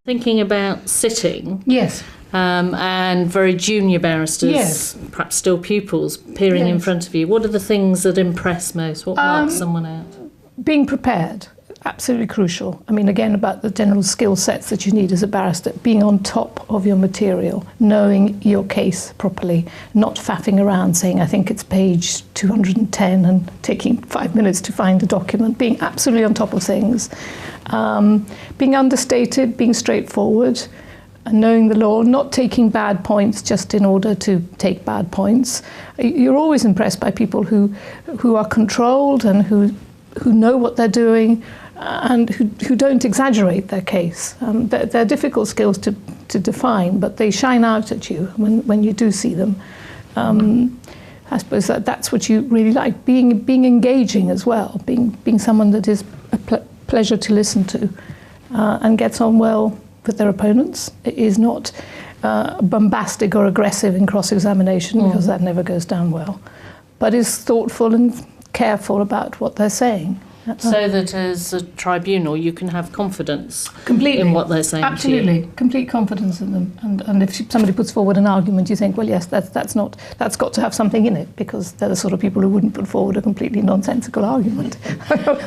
Thinking about sitting. Yes. And very junior barristers, Yes. perhaps still pupils, peering in front of you. What are the things that impress most? What marks someone out? Being prepared, absolutely crucial. I mean, again, about the general skill sets that you need as a barrister, being on top of your material, knowing your case properly, not faffing around saying, I think it's page 210 and taking 5 minutes to find a document, being absolutely on top of things, being understated, being straightforward, and knowing the law, not taking bad points just in order to take bad points. You're always impressed by people who are controlled and who know what they're doing and who don't exaggerate their case. They're difficult skills to define, but they shine out at you when you do see them. I suppose that's what you really like, being engaging as well, being someone that is a pleasure to listen to and gets on well with their opponents. It is not bombastic or aggressive in cross-examination because that never goes down well, but is thoughtful and careful about what they're saying. So that as a tribunal you can have confidence completely in what they're saying. Absolutely, complete confidence in them. And if somebody puts forward an argument, you think, well, yes, that's got to have something in it, because they're the sort of people who wouldn't put forward a completely nonsensical argument.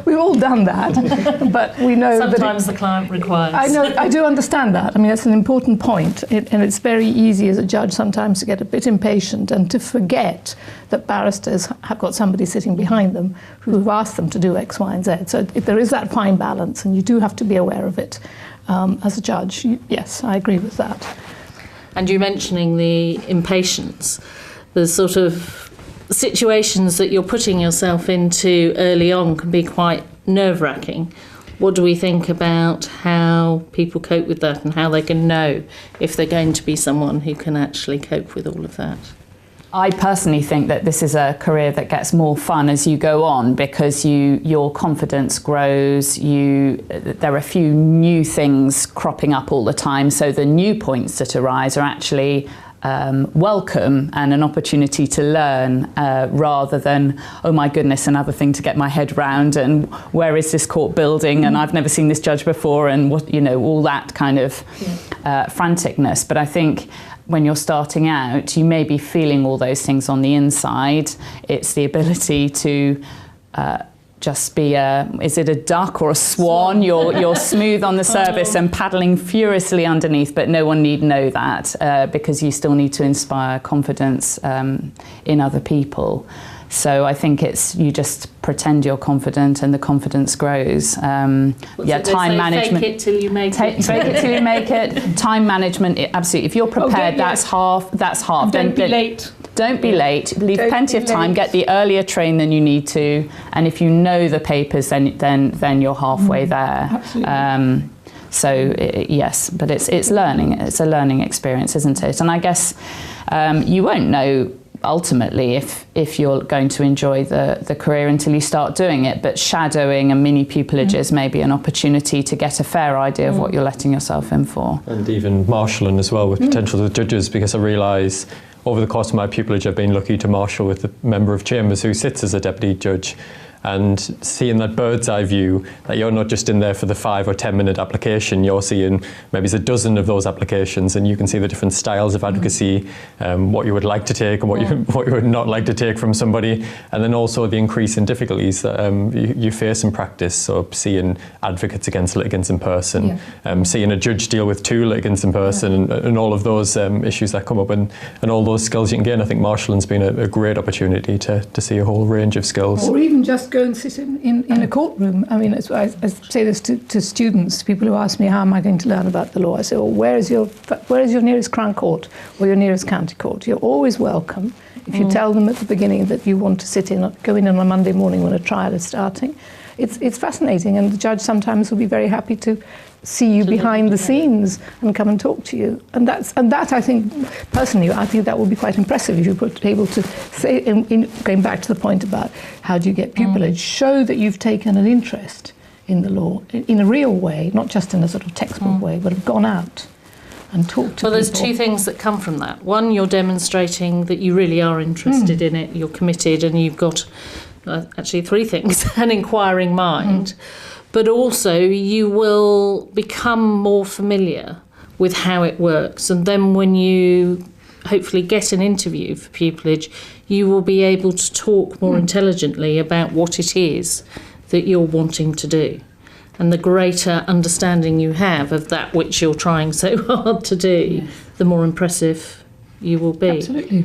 We've all done that, but we know sometimes the client requires. I do understand that. I mean, that's an important point, and it's very easy as a judge sometimes to get a bit impatient and to forget that barristers have got somebody sitting behind them who have asked them to do X, Y, and Z. So if there is that fine balance, and you do have to be aware of it as a judge. Yes, I agree with that. And you mentioning the impatience, the sort of situations that you're putting yourself into early on can be quite nerve-wracking. What do we think about how people cope with that and how they can know if they're going to be someone who can actually cope with all of that? I personally think that this is a career that gets more fun as you go on, because your confidence grows, there are a few new things cropping up all the time, so the new points that arise are actually welcome and an opportunity to learn, rather than, oh my goodness, another thing to get my head round, and where is this court building, and I've never seen this judge before, and what, all that kind of franticness. But I think when you're starting out, you may be feeling all those things on the inside. It's the ability to just be is it a duck or a swan? You're smooth on the surface and paddling furiously underneath, but no one need know that, because you still need to inspire confidence in other people. So I think you just pretend you're confident, and the confidence grows. Time management. Fake it till you make it. Fake it till you make it. Time management, absolutely. If you're prepared, that's half. Don't be late. Don't be late. Leave plenty of time. Get the earlier train than you need to, and if you know the papers, then you're halfway there. Absolutely. Yes, but it's learning. It's a learning experience, isn't it? And I guess you won't know ultimately if you're going to enjoy the career until you start doing it, but shadowing and mini pupilages may be an opportunity to get a fair idea of what you're letting yourself in for. And even marshalling as well with potential judges, because I realise over the course of my pupillage I've been lucky to marshal with a member of chambers who sits as a deputy judge, and seeing that bird's eye view, that you're not just in there for the 5 or 10 minute application, you're seeing maybe a dozen of those applications, and you can see the different styles of advocacy, what you would like to take and what you would not like to take from somebody, and then also the increase in difficulties that you face in practice. So seeing advocates against litigants in person, seeing a judge deal with 2 litigants in person, and all of those issues that come up, and all those skills you can gain. I think marshalling's been a great opportunity to see a whole range of skills. Or even just go and sit in a courtroom. I mean, I say this to students, people who ask me, how am I going to learn about the law? I say, well, where is your nearest Crown Court or your nearest county court? You're always welcome. If you tell them at the beginning that you want to go in on a Monday morning when a trial is starting, it's fascinating, and the judge sometimes will be very happy to see you behind the scenes and come and talk to you. And that I think, personally, I think that will be quite impressive if you're able to say, going back to the point about how do you get pupillage, show that you've taken an interest in the law in a real way, not just in a sort of textbook way, but have gone out and talked to people. Well, there's 2 things that come from that. One, you're demonstrating that you really are interested in it, you're committed, and you've got actually 3 things: an inquiring mind, but also you will become more familiar with how it works, and then when you hopefully get an interview for pupillage, you will be able to talk more intelligently about what it is that you're wanting to do. And the greater understanding you have of that which you're trying so hard to do, the more impressive you will be. Absolutely.